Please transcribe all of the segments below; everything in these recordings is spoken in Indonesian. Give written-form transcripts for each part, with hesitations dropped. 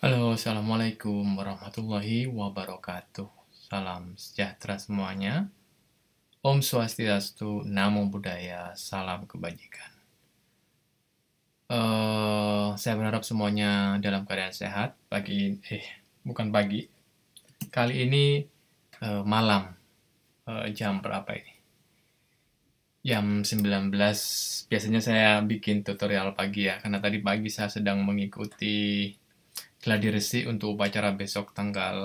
Halo, Assalamualaikum warahmatullahi wabarakatuh. Salam sejahtera semuanya. Om Swastiastu, Namo Buddhaya, salam kebajikan. Saya berharap semuanya dalam keadaan sehat. Bukan pagi. Kali ini malam. Jam berapa ini? Jam 19. Biasanya saya bikin tutorial pagi ya, karena tadi pagi saya sedang mengikuti gladi resi untuk upacara besok tanggal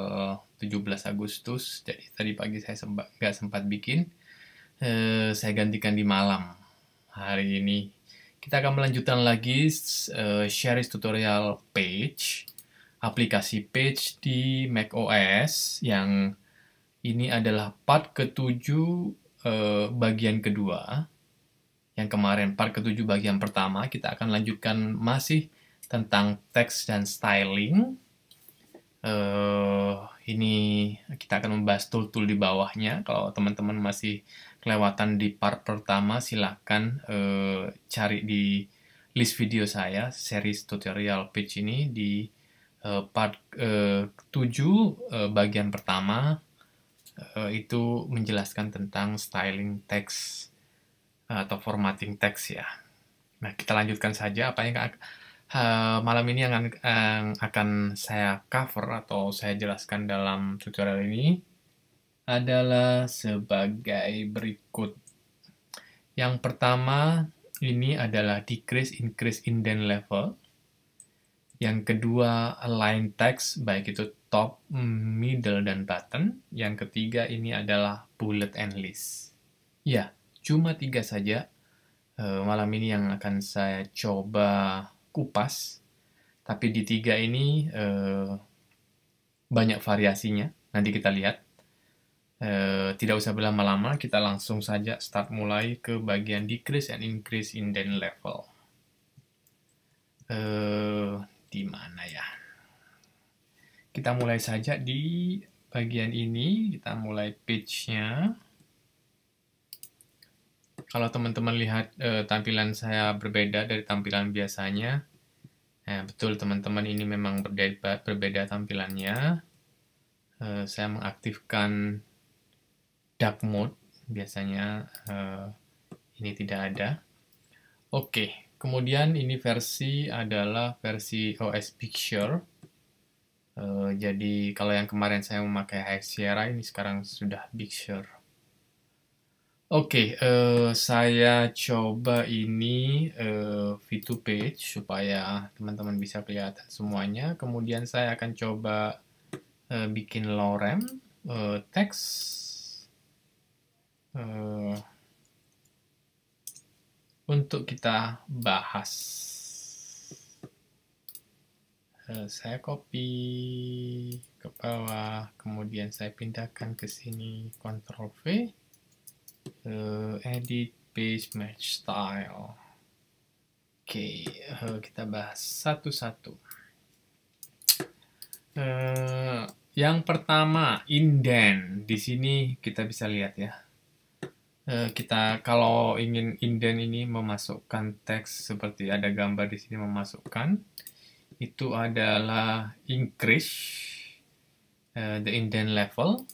17 Agustus. Jadi tadi pagi saya nggak sempat bikin. Saya gantikan di malam hari ini. Kita akan melanjutkan lagi series tutorial Page, aplikasi Page di macOS yang ini adalah part ke-7 bagian kedua. Yang kemarin part ke-7 bagian pertama, kita akan lanjutkan masih tentang teks dan styling. Ini kita akan membahas tool-tool di bawahnya. Kalau teman-teman masih kelewatan di part pertama, silahkan cari di list video saya, series tutorial Page ini di part 7 bagian pertama. Itu menjelaskan tentang styling teks atau formatting teks ya. Nah, kita lanjutkan saja apa yang malam ini yang akan saya cover atau saya jelaskan dalam tutorial ini adalah sebagai berikut. Yang pertama ini adalah decrease, increase, indent level. Yang kedua, align text, baik itu top, middle, dan button. Yang ketiga ini adalah bullet and list. Ya, cuma 3 saja malam ini yang akan saya coba kupas. Tapi di 3 ini banyak variasinya. Nanti kita lihat. Tidak usah berlama-lama, kita langsung saja start mulai ke bagian decrease and increase indent level. Di mana ya? Kita mulai saja di bagian ini. Kita mulai page-nya. Kalau teman-teman lihat tampilan saya berbeda dari tampilan biasanya, betul teman-teman, ini memang berbeda tampilannya. Saya mengaktifkan dark mode, biasanya ini tidak ada. Oke, kemudian ini versi adalah versi OS Big Sur. Jadi kalau yang kemarin saya memakai High Sierra, ini sekarang sudah Big Sur. Oke, saya coba ini V2 page supaya teman-teman bisa kelihatan semuanya. Kemudian saya akan coba bikin lorem teks. Untuk kita bahas. Saya copy ke bawah, kemudian saya pindahkan ke sini, Ctrl V. Edit page match style. Oke, kita bahas satu-satu. Yang pertama, indent. Di sini kita bisa lihat ya. Kita kalau ingin indent ini memasukkan teks seperti ada gambar di sini memasukkan, itu adalah increase the indent level.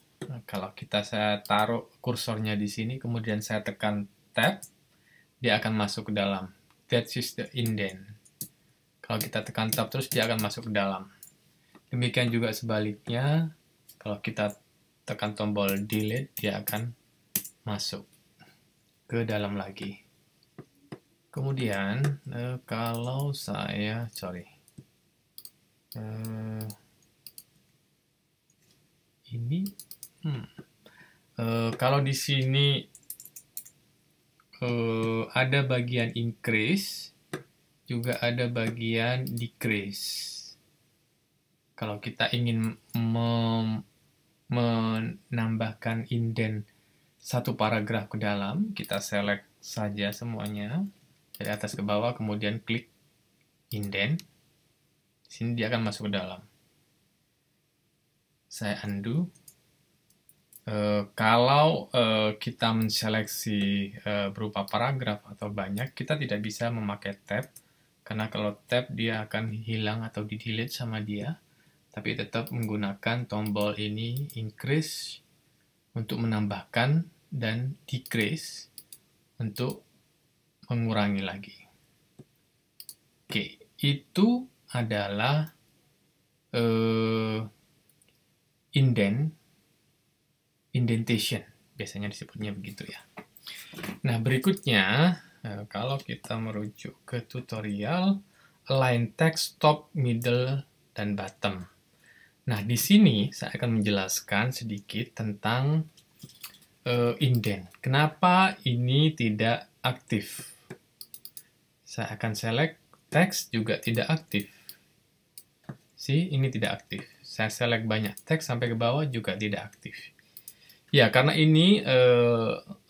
Kalau saya taruh kursornya di sini, kemudian saya tekan tab, dia akan masuk ke dalam. That is the indent. Kalau kita tekan tab terus, dia akan masuk ke dalam. Demikian juga sebaliknya, kalau kita tekan tombol delete, dia akan masuk ke dalam lagi. Kemudian, kalau saya, ini, kalau di sini ada bagian increase, juga ada bagian decrease. Kalau kita ingin menambahkan indent satu paragraf ke dalam, kita select saja semuanya dari atas ke bawah, kemudian klik indent. Di sini dia akan masuk ke dalam. Saya undo. Kalau kita menseleksi berupa paragraf atau banyak, kita tidak bisa memakai tab, karena kalau tab dia akan hilang atau di-delete sama dia. tapi tetap menggunakan tombol ini increase untuk menambahkan dan decrease untuk mengurangi lagi. Oke, itu adalah indentation, biasanya disebutnya begitu ya. Nah, berikutnya kalau kita merujuk ke tutorial align text top, middle, dan bottom. Nah, di sini saya akan menjelaskan sedikit tentang indent. Kenapa ini tidak aktif? Saya akan select teks juga tidak aktif. Ini tidak aktif. Saya select banyak teks sampai ke bawah juga tidak aktif. Ya, karena ini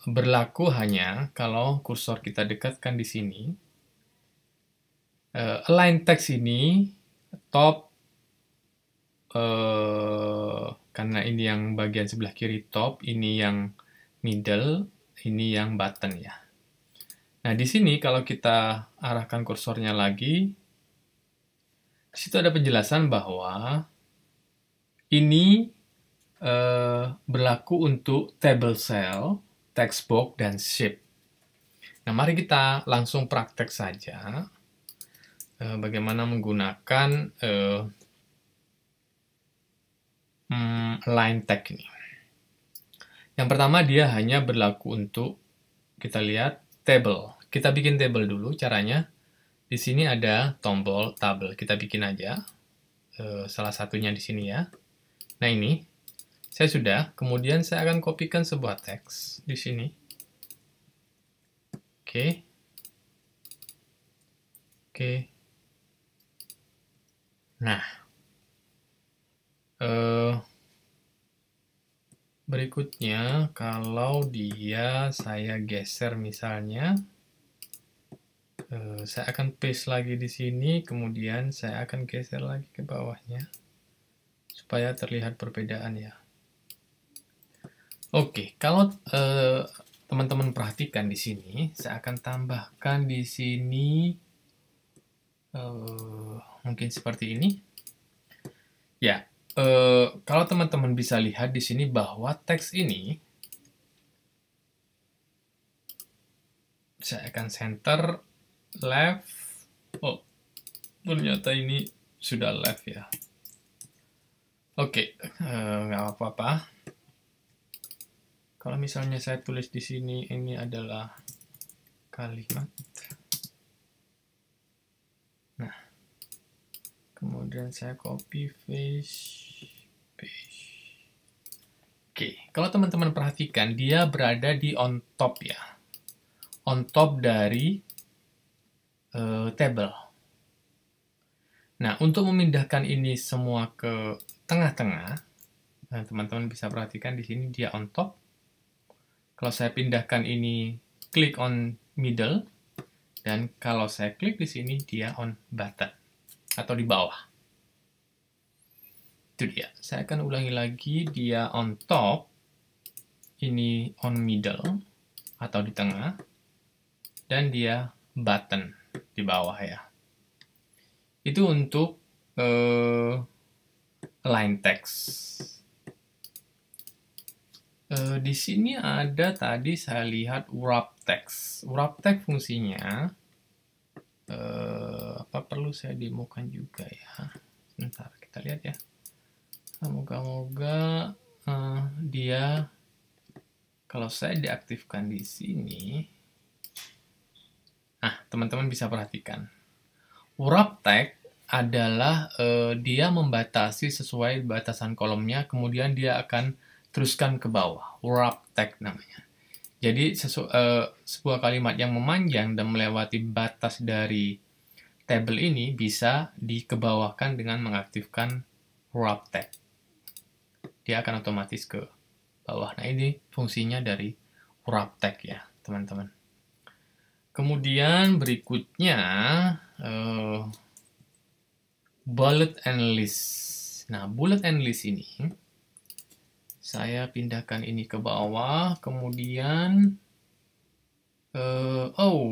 berlaku hanya kalau kursor kita dekatkan di sini. Align text ini top, karena ini yang bagian sebelah kiri top, ini yang middle, ini yang button ya. Nah, di sini kalau kita arahkan kursornya lagi, di situ ada penjelasan bahwa ini berlaku untuk table cell, text box, dan shape. Nah, mari kita langsung praktek saja bagaimana menggunakan align text ini. Yang pertama, dia hanya berlaku untuk, kita lihat, table. Kita bikin table dulu caranya. Di sini ada tombol table. Kita bikin aja. Salah satunya di sini ya. Nah, ini. Saya sudah. Kemudian saya akan kopikan sebuah teks di sini. Oke. Nah. Berikutnya, kalau dia saya geser misalnya, saya akan paste lagi di sini, kemudian saya akan geser lagi ke bawahnya, supaya terlihat perbedaan ya. Oke, kalau teman-teman perhatikan di sini, saya akan tambahkan di sini, mungkin seperti ini. Ya. Kalau teman-teman bisa lihat di sini bahwa teks ini saya akan center left. Oh, ternyata ini sudah left ya. Oke, nggak apa-apa. Kalau misalnya saya tulis di sini ini adalah kalimat. Nah, kemudian saya copy paste. Oke, kalau teman-teman perhatikan, dia berada di on top ya. On top dari table. Nah, untuk memindahkan ini semua ke tengah-tengah, teman-teman bisa perhatikan di sini dia on top. Kalau saya pindahkan ini, klik on middle, dan kalau saya klik di sini, dia on button, atau di bawah. Itu dia. Saya akan ulangi lagi, dia on top, ini on middle, atau di tengah, dan dia button, di bawah ya. Itu untuk align text. Di sini ada tadi saya lihat wrap text. Wrap text fungsinya, apa perlu saya demokan juga ya. Sebentar, kita lihat ya. Moga-moga dia, kalau saya deaktifkan di sini, teman-teman bisa perhatikan. Wrap text adalah dia membatasi sesuai batasan kolomnya, kemudian dia akan teruskan ke bawah. Wrap text namanya. Jadi sebuah kalimat yang memanjang dan melewati batas dari tabel ini bisa dikebawahkan dengan mengaktifkan wrap text. Dia akan otomatis ke bawah. Nah, ini fungsinya dari wrap text ya, teman-teman. Kemudian berikutnya bullet and list. Nah, bullet and list ini saya pindahkan ini ke bawah, kemudian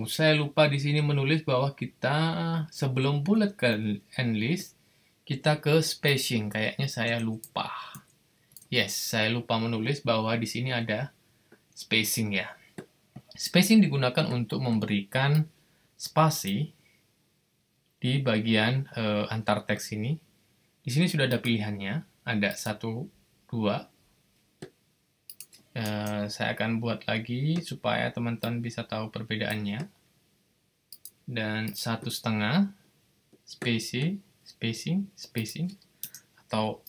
saya lupa di sini menulis bahwa kita sebelum bullet and list Kita ke spacing, kayaknya saya lupa. Yes, saya lupa menulis bahwa di sini ada spacing ya. Spacing digunakan untuk memberikan spasi di bagian antar teks ini. Di sini sudah ada pilihannya, ada 1, 2. Saya akan buat lagi supaya teman-teman bisa tahu perbedaannya. Dan 1,5 spacing, atau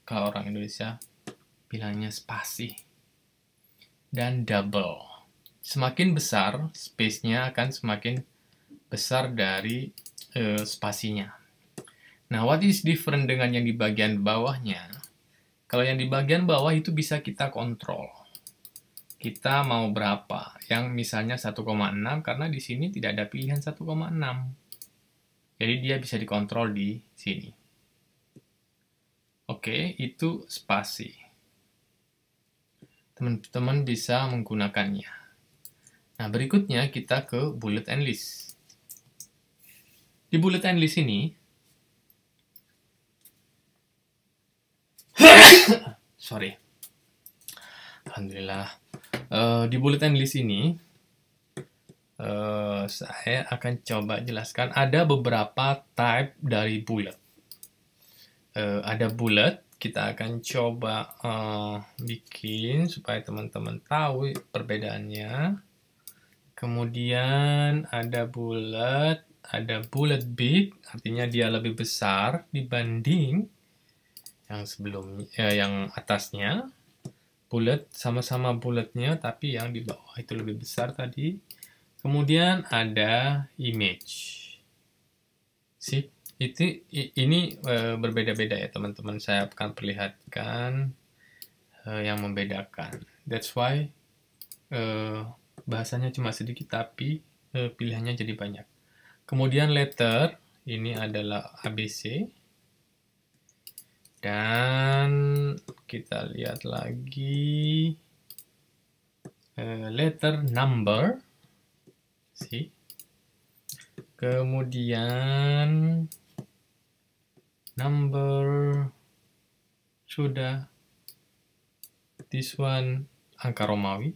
kalau orang Indonesia bilangnya spasi. Dan double. Semakin besar space-nya akan semakin besar dari spasinya. Nah, what is different dengan yang di bagian bawahnya? Kalau yang di bagian bawah itu bisa kita kontrol. Kita mau berapa? Yang misalnya 1,6 karena di sini tidak ada pilihan 1,6. Jadi dia bisa dikontrol di sini. Oke, itu spasi. Teman-teman bisa menggunakannya. Nah, berikutnya kita ke bullet and list. Di bullet and list ini, sorry, alhamdulillah. Di bullet and list ini, saya akan coba jelaskan. Ada beberapa type dari bullet. Ada bullet, kita akan coba bikin supaya teman-teman tahu perbedaannya. Kemudian ada bullet big, artinya dia lebih besar dibanding yang sebelumnya, yang atasnya. Bullet sama-sama bulletnya, tapi yang di bawah itu lebih besar tadi. Kemudian ada image. Ini berbeda-beda ya teman-teman. Saya akan perlihatkan yang membedakan. That's why bahasanya cuma sedikit, tapi pilihannya jadi banyak. Kemudian letter, ini adalah ABC. Dan kita lihat lagi letter number. Kemudian number sudah. This one angka Romawi.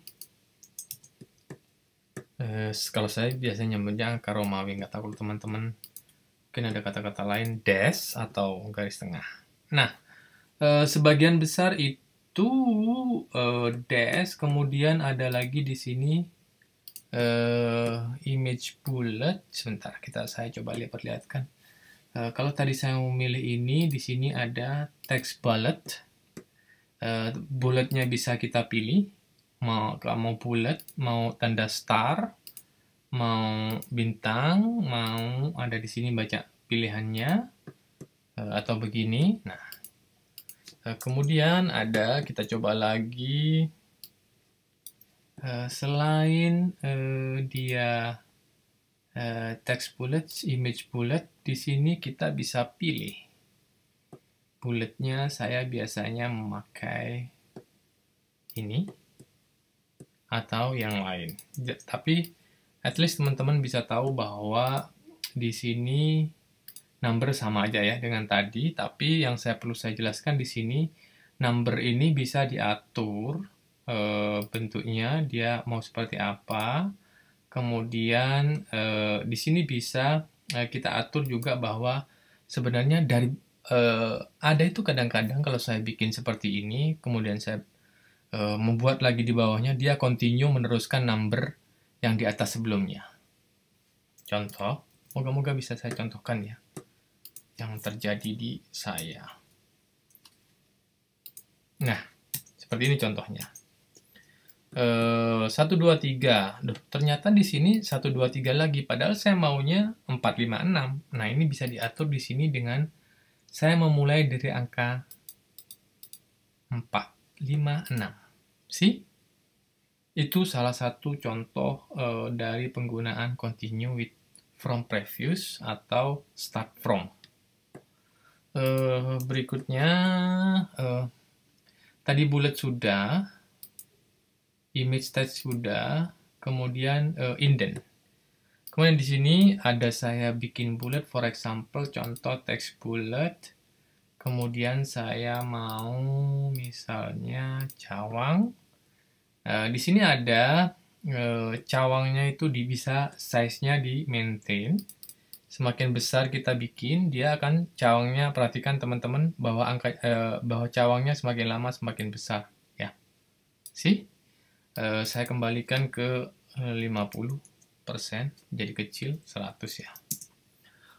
Kalau saya biasanya nyebutnya angka Romawi, nggak tahu teman-teman mungkin ada kata-kata lain, dash atau garis tengah. Nah, sebagian besar itu dash, kemudian ada lagi di sini image bullet. Sebentar, saya coba perlihatkan. Kalau tadi saya memilih ini, di sini ada text bullet. Bulletnya bisa kita pilih. Mau bullet, mau tanda star, mau bintang, mau ada di sini baca pilihannya, atau begini. Nah, kemudian kita coba lagi. Selain dia text bullet, image bullet, di sini kita bisa pilih. Bulletnya saya biasanya memakai ini atau yang lain. Tapi at least teman-teman bisa tahu bahwa di sini number sama aja ya dengan tadi, tapi yang perlu saya jelaskan di sini, number ini bisa diatur bentuknya, dia mau seperti apa. Kemudian di sini bisa kita atur juga bahwa sebenarnya dari ada itu kadang-kadang kalau saya bikin seperti ini, kemudian saya membuat lagi di bawahnya, dia continue meneruskan number yang di atas sebelumnya. Contoh, moga-moga bisa saya contohkan ya, yang terjadi di saya. Nah, seperti ini contohnya. 1, 2, 3. Ternyata di sini 1, 2, 3 lagi, padahal saya maunya 4, 5, 6. Nah, ini bisa diatur di sini dengan saya memulai dari angka 4, 5, 6. Itu salah satu contoh dari penggunaan continue with from previous atau start from. Berikutnya, tadi bullet sudah, image text sudah, kemudian indent. Kemudian di sini ada saya bikin bullet, for example, contoh teks bullet. Kemudian saya mau misalnya cawang. Di sini ada cawangnya itu bisa size-nya di maintain. Semakin besar kita bikin, dia akan cawangnya, perhatikan teman-teman bahwa bahwa cawangnya semakin lama semakin besar, ya. Saya kembalikan ke 50%, jadi kecil 100 ya.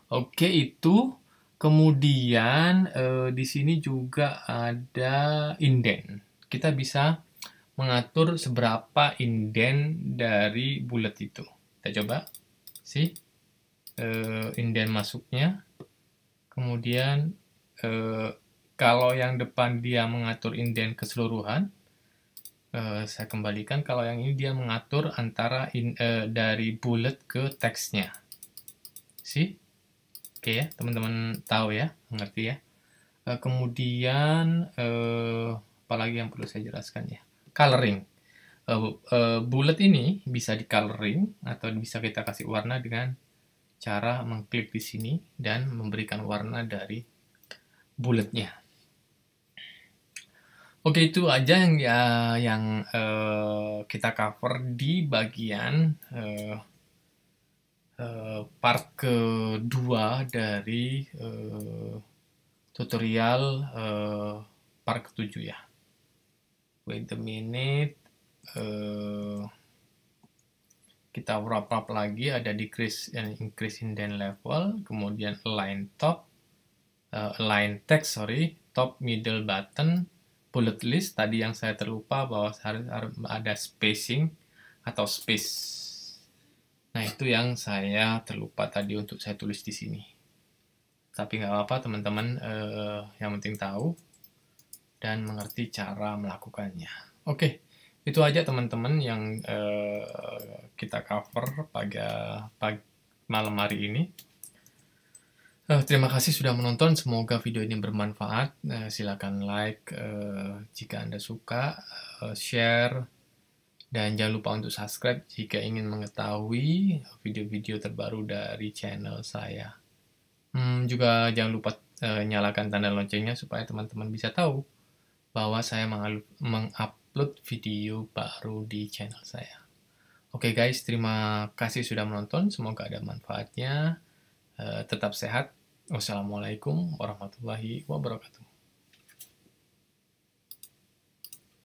Oke, itu. Kemudian di sini juga ada indent. Kita bisa mengatur seberapa indent dari bullet itu. Kita coba. Indent masuknya. Kemudian kalau yang depan dia mengatur indent keseluruhan, saya kembalikan. Kalau yang ini dia mengatur antara dari bullet ke teksnya. Oke ya, teman-teman tahu ya, mengerti ya. Kemudian apalagi yang perlu saya jelaskan ya, coloring. Bullet ini bisa di coloring atau bisa kita kasih warna dengan cara mengklik di sini dan memberikan warna dari bulletnya. Oke, itu aja yang kita cover di bagian part kedua dari tutorial part ke-7 ya. Wait a minute. Kita wrap up lagi, ada decrease and increase indent level, kemudian align top, align text, top, middle, button, bullet list. Tadi yang saya terlupa bahwa harus ada spacing atau space. Nah, itu yang saya terlupa tadi untuk saya tulis di sini. Tapi nggak apa-apa teman-teman, yang penting tahu dan mengerti cara melakukannya. Oke, itu aja teman-teman yang kita cover pada malam hari ini. Terima kasih sudah menonton, semoga video ini bermanfaat. Silakan like jika Anda suka, share, dan jangan lupa untuk subscribe jika ingin mengetahui video-video terbaru dari channel saya. Juga jangan lupa nyalakan tanda loncengnya supaya teman-teman bisa tahu bahwa saya mengupload video baru di channel saya. Oke guys, terima kasih sudah menonton. Semoga ada manfaatnya. Tetap sehat. Wassalamualaikum warahmatullahi wabarakatuh.